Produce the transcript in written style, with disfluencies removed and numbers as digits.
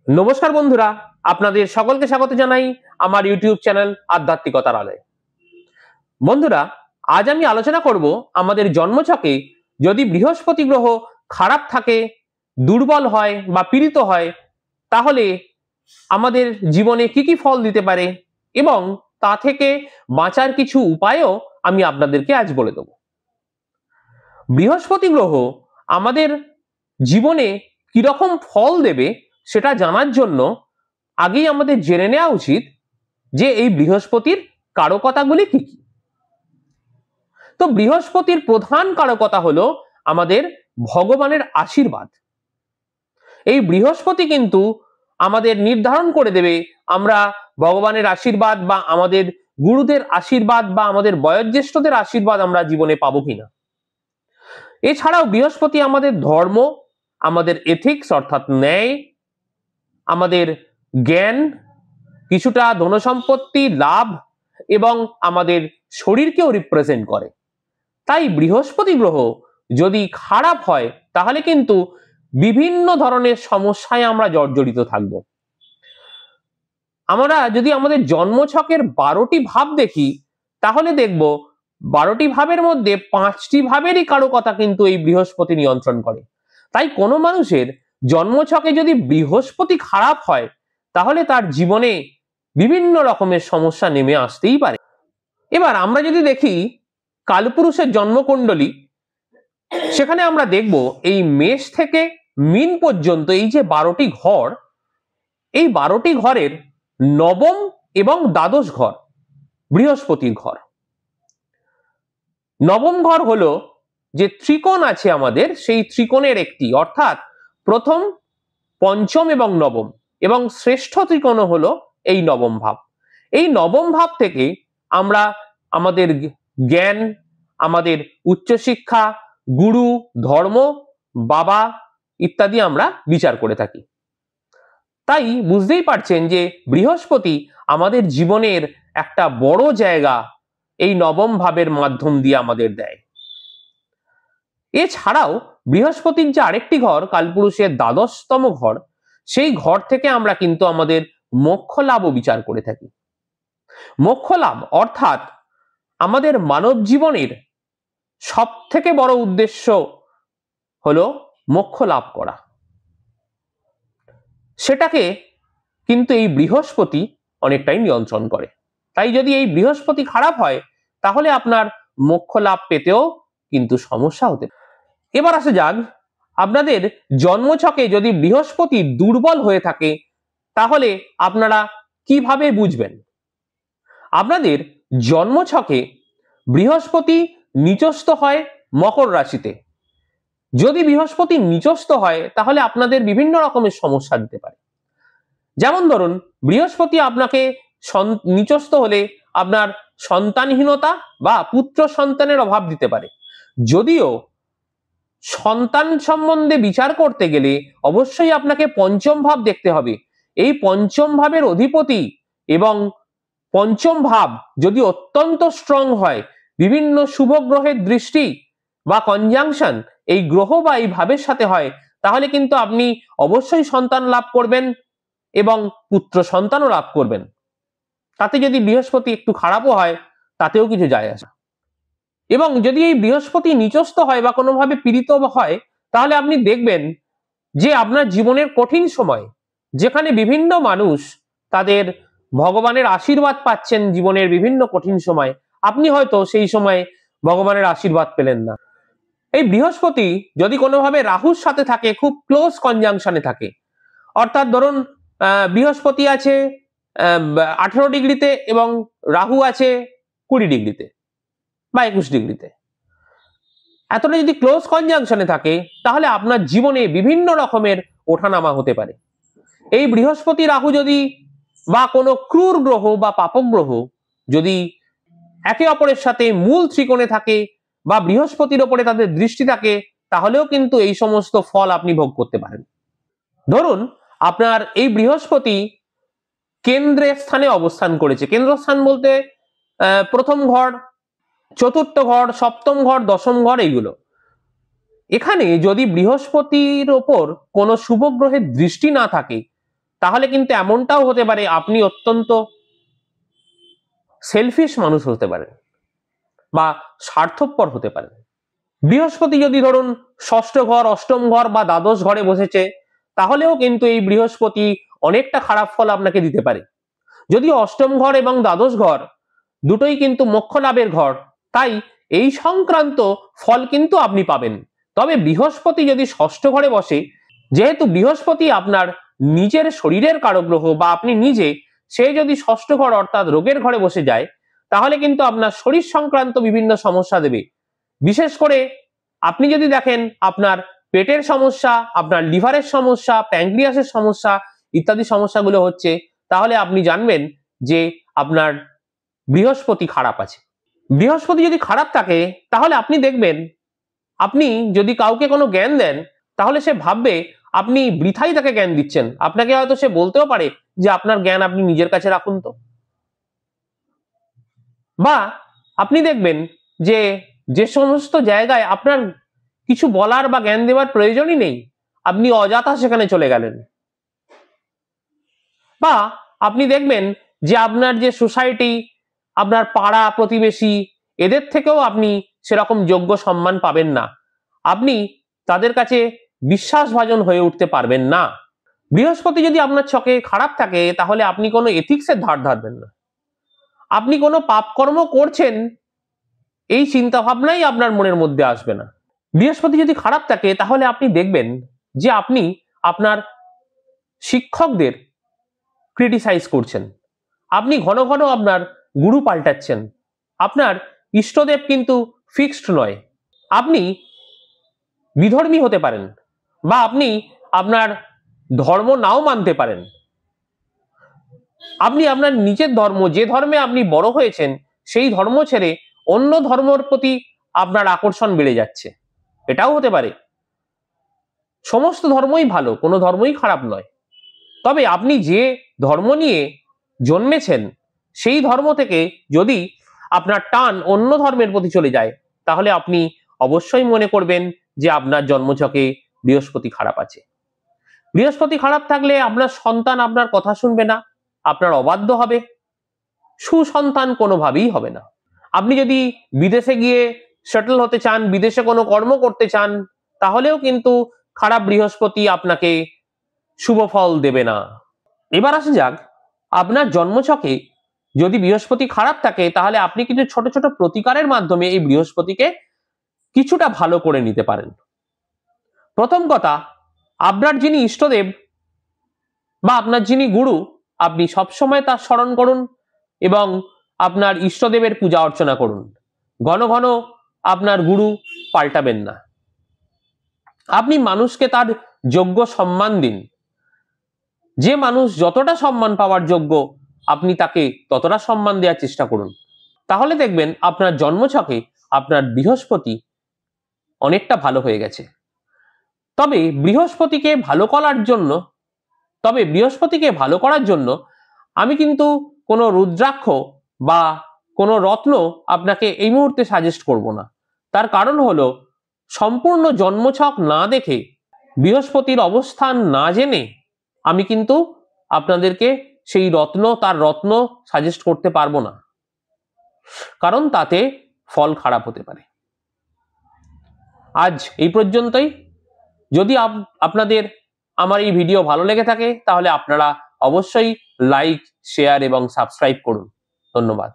নমস্কার বন্ধুরা, আপনাদের সকলকে স্বাগত জানাই আমার ইউটিউব চ্যানেল আধ্যাত্মিকতার আলোয়। বন্ধুরা, আজ আমি আলোচনা করব আমাদের জন্মছকে যদি বৃহস্পতি গ্রহ খারাপ থাকে, দুর্বল হয় বা পীড়িত হয়, তাহলে আমাদের জীবনে কি কি ফল দিতে পারে এবং তা থেকে বাঁচার কিছু উপায়ও আমি আপনাদেরকে আজ বলে দেব। বৃহস্পতি গ্রহ আমাদের জীবনে কিরকম ফল দেবে সেটা জানার জন্য আগেই আমাদের জেনে নেওয়া উচিত যে এই বৃহস্পতির কারকতাগুলি কি কি। তো বৃহস্পতির প্রধান কারকতা হলো আমাদের ভগবানের আশীর্বাদ। এই বৃহস্পতি কিন্তু আমাদের নির্ধারণ করে দেবে আমরা ভগবানের আশীর্বাদ বা আমাদের গুরুদের আশীর্বাদ বা আমাদের বয়োজ্যেষ্ঠদের আশীর্বাদ আমরা জীবনে পাবো কিনা। এছাড়াও বৃহস্পতি আমাদের ধর্ম, আমাদের এথিক্স অর্থাৎ ন্যায়, আমাদের জ্ঞান, কিছুটা ধনসম্পত্তি লাভ এবং আমাদের শরীরকেও রিপ্রেজেন্ট করে। তাই বৃহস্পতি গ্রহ যদি খারাপ হয় তাহলে কিন্তু বিভিন্ন ধরনের সমস্যায় আমরা জর্জরিত থাকব। আমরা যদি আমাদের জন্মছকের 12টি ভাব দেখি তাহলে দেখব 12টি ভাবের মধ্যে 5টি ভাবেরই কারকতা কিন্তু এই বৃহস্পতি নিয়ন্ত্রণ করে। তাই কোনো মানুষের জন্মছকে যদি বৃহস্পতি খারাপ হয় তাহলে তার জীবনে বিভিন্ন রকমের সমস্যা নেমে আসতেই পারে। এবার আমরা যদি দেখি কালপুরুষের জন্মকুণ্ডলী, সেখানে আমরা দেখব এই মেষ থেকে মীন পর্যন্ত এই যে 12টি ঘর, এই 12টি ঘরের নবম এবং দ্বাদশ ঘর বৃহস্পতির ঘর। নবম ঘর হলো যে ত্রিকোণ আছে আমাদের, সেই ত্রিকোণের একটি, অর্থাৎ প্রথম, পঞ্চম এবং নবম, এবং শ্রেষ্ঠ ত্রিকোণ হলো এই নবম ভাব। এই নবম ভাব থেকে আমরা আমাদের জ্ঞান, আমাদের উচ্চশিক্ষা, গুরু, ধর্ম, বাবা ইত্যাদি আমরা বিচার করে থাকি। তাই বুঝতেই পারছেন যে বৃহস্পতি আমাদের জীবনের একটা বড় জায়গা এই নবম ভাবের মাধ্যম দিয়ে আমাদের দেয়। এছাড়াও বৃহস্পতির যে আরেকটি ঘর কালপুরুষের দ্বাদশতম ঘর, সেই ঘর থেকে আমরা কিন্তু আমাদের মোক্ষ লাভও বিচার করে থাকি। মোক্ষ লাভ অর্থাৎ আমাদের মানব জীবনের সব থেকে বড় উদ্দেশ্য হলো মোক্ষ লাভ করা। সেটাকে কিন্তু এই বৃহস্পতি অনেকটাই নিয়ন্ত্রণ করে। তাই যদি এই বৃহস্পতি খারাপ হয় তাহলে আপনার মোক্ষ লাভ পেতেও কিন্তু সমস্যা হতে পারে। এবার আসা যাক, আপনাদের জন্মছকে যদি বৃহস্পতি দুর্বল হয়ে থাকে তাহলে আপনারা কিভাবে বুঝবেন। আপনাদের জন্মছকে বৃহস্পতি নিচস্থ হয় মকর রাশিতে। যদি বৃহস্পতি নিচস্থ হয় তাহলে আপনাদের বিভিন্ন রকমের সমস্যা দিতে পারে। যেমন ধরুন, বৃহস্পতি আপনাকে নিচস্থ হলে আপনার সন্তানহীনতা বা পুত্র সন্তানের অভাব দিতে পারে। যদিও সন্তান সম্বন্ধে বিচার করতে গেলে অবশ্যই আপনাকে পঞ্চম ভাব দেখতে হবে। এই পঞ্চম ভাবের অধিপতি এবং পঞ্চম ভাব যদি অত্যন্ত স্ট্রং হয়, বিভিন্ন শুভ গ্রহের দৃষ্টি বা কনজাংশন এই গ্রহ বা এই ভাবের সাথে হয়, তাহলে কিন্তু আপনি অবশ্যই সন্তান লাভ করবেন এবং পুত্র সন্তানও লাভ করবেন। তাতে যদি বৃহস্পতি একটু খারাপও হয় তাতেও কিছু যায় আসে। এবং যদি এই বৃহস্পতি নিচস্থ হয় বা কোনোভাবে পীড়িত হয় তাহলে আপনি দেখবেন যে আপনার জীবনের কঠিন সময়, যেখানে বিভিন্ন মানুষ তাদের ভগবানের আশীর্বাদ পাচ্ছেন জীবনের বিভিন্ন কঠিন সময়, আপনি হয়তো সেই সময় ভগবানের আশীর্বাদ পেলেন না। এই বৃহস্পতি যদি কোনোভাবে রাহুর সাথে থাকে, খুব ক্লোজ কনজাংশনে থাকে, অর্থাৎ ধরুন বৃহস্পতি আছে 18 ডিগ্রিতে এবং রাহু আছে 20 ডিগ্রিতে বা 21 ডিগ্রিতে, এতটা যদি ক্লোজ কনজাংশনে থাকে তাহলে আপনার জীবনে বিভিন্ন রকমের ওঠানামা হতে পারে। এই বৃহস্পতি রাহু যদি বা কোনো ক্রূর গ্রহ বা পাপক গ্রহ যদি একে অপরের সাথে মূল ত্রিকোণে থাকে বা বৃহস্পতির ওপরে তাদের দৃষ্টি থাকে, তাহলেও কিন্তু এই সমস্ত ফল আপনি ভোগ করতে পারেন। ধরুন আপনার এই বৃহস্পতি কেন্দ্রের স্থানে অবস্থান করেছে। কেন্দ্রস্থান বলতে প্রথম ঘর, চতুর্থ ঘর, সপ্তম ঘর, দশম ঘর, এইগুলো। এখানে যদি বৃহস্পতির ওপর কোনো শুভ গ্রহের দৃষ্টি না থাকে তাহলে কিন্তু এমনটাও হতে পারে আপনি অত্যন্ত সেলফিশ মানুষ হতে পারেন বা স্বার্থপর হতে পারেন। বৃহস্পতি যদি ধরুন ষষ্ঠ ঘর, অষ্টম ঘর বা দ্বাদশ ঘরে বসেছে, তাহলেও কিন্তু এই বৃহস্পতি অনেকটা খারাপ ফল আপনাকে দিতে পারে। যদি অষ্টম ঘর এবং দ্বাদশ ঘর দুটোই কিন্তু মোক্ষ লাভের ঘর, তাই এই সংক্রান্ত ফল কিন্তু আপনি পাবেন। তবে বৃহস্পতি যদি ষষ্ঠ ঘরে বসে, যেহেতু বৃহস্পতি আপনার নিজের শরীরের কারক গ্রহ বা আপনি নিজে, সে যদি ষষ্ঠ ঘর অর্থাৎ রোগের ঘরে বসে যায়, তাহলে কিন্তু আপনার শরীর সংক্রান্ত বিভিন্ন সমস্যা দেবে। বিশেষ করে আপনি যদি দেখেন আপনার পেটের সমস্যা, আপনার লিভারের সমস্যা, প্যানক্রিয়াসের সমস্যা ইত্যাদি সমস্যাগুলো হচ্ছে, তাহলে আপনি জানবেন যে আপনার বৃহস্পতি খারাপ আছে। বৃহস্পতি যদি খারাপ থাকে, তাহলে আপনি দেখবেন আপনি যদি কাউকে কোনো জ্ঞান দেন, তাহলে সে ভাববে আপনি বৃথাই তাকে জ্ঞান দিচ্ছেন। আপনাকে হয়তো সে বলতেও পারে যে আপনার জ্ঞান আপনি নিজের কাছে রাখুন তো। বা আপনি দেখবেন যে যে সমস্ত জায়গায় আপনার কিছু বলার বা জ্ঞান দেওয়ার প্রয়োজনই নেই, আপনি অযথা সেখানে চলে গেলেন। বা আপনি দেখবেন যে আপনার যে সোসাইটি, আপনার পাড়া প্রতিবেশী, এদের থেকেও আপনি সেরকম যোগ্য সম্মান পাবেন না। আপনি তাদের কাছে বিশ্বাসভাজন হয়ে উঠতে পারবেন না। বৃহস্পতি যদি আপনার ছকে খারাপ থাকে, তাহলে আপনি কোনো এথিক্সের ধার ধারবেন না। আপনি কোনো পাপকর্ম করছেন এই চিন্তা ভাবনাই আপনার মনের মধ্যে আসবে না। বৃহস্পতি যদি খারাপ থাকে, তাহলে আপনি দেখবেন যে আপনি আপনার শিক্ষকদের ক্রিটিসাইজ করছেন। আপনি ঘন ঘন আপনার গুরু পাল্টাচ্ছেন। আপনার ইষ্টদেব কিন্তু ফিক্সড নয়। আপনি বিধর্মী হতে পারেন বা আপনি আপনার ধর্ম নাও মানতে পারেন। আপনি আপনার নিজের ধর্ম, যে ধর্মে আপনি বড় হয়েছেন, সেই ধর্ম ছেড়ে অন্য ধর্মের প্রতি আপনার আকর্ষণ বেড়ে যাচ্ছে। এটাও হতে পারে। সমস্ত ধর্মই ভালো, কোনো ধর্মই খারাপ নয়। তবে আপনি যে ধর্ম নিয়ে জন্মেছেন, সেই ধর্ম থেকে যদি আপনার টান অন্য ধর্মের প্রতি চলে যায়, তাহলে আপনি অবশ্যই মনে করবেন যে আপনার জন্মছকে বৃহস্পতি খারাপ আছে। বৃহস্পতি খারাপ থাকলে আপনার সন্তান আপনার কথা শুনবে না, আপনার অবাধ্য হবে, সুসন্তান কোনোভাবেই হবে না। আপনি যদি বিদেশে গিয়ে সেটেল হতে চান, বিদেশে কোনো কর্ম করতে চান, তাহলেও কিন্তু খারাপ বৃহস্পতি আপনাকে শুভ ফল দেবে না। এবার আসা যাক, আপনার জন্মছকে যদি বৃহস্পতি খারাপ থাকে, তাহলে আপনি কিন্তু ছোট ছোট প্রতিকারের মাধ্যমে এই বৃহস্পতিকে কিছুটা ভালো করে নিতে পারেন। প্রথম কথা, আপনার যিনি ইষ্টদেব বা আপনার যিনি গুরু, আপনি সবসময় তার স্মরণ করুন এবং আপনার ইষ্টদেবের পূজা অর্চনা করুন। ঘন ঘন আপনার গুরু পাল্টাবেন না। আপনি মানুষকে তার যোগ্য সম্মান দিন। যে মানুষ যতটা সম্মান পাওয়ার যোগ্য, আপনি তাকে ততটা সম্মান দেওয়ার চেষ্টা করুন। তাহলে দেখবেন আপনার জন্মছকে আপনার বৃহস্পতি অনেকটা ভালো হয়ে গেছে। তবে বৃহস্পতিকে ভালো করার জন্য আমি কিন্তু কোনো রুদ্রাক্ষ বা কোনো রত্ন আপনাকে এই মুহূর্তে সাজেস্ট করব না। তার কারণ হলো, সম্পূর্ণ জন্মছক না দেখে, বৃহস্পতির অবস্থান না জেনে আমি কিন্তু আপনাদেরকে সেই রত্ন সাজেস্ট করতে পারবো না, কারণ তাতে ফল খারাপ হতে পারে। আজ এই পর্যন্তই। যদি আপনাদের আমার এই ভিডিও ভালো লেগে থাকে, তাহলে আপনারা অবশ্যই লাইক, শেয়ার এবং সাবস্ক্রাইব করুন। ধন্যবাদ।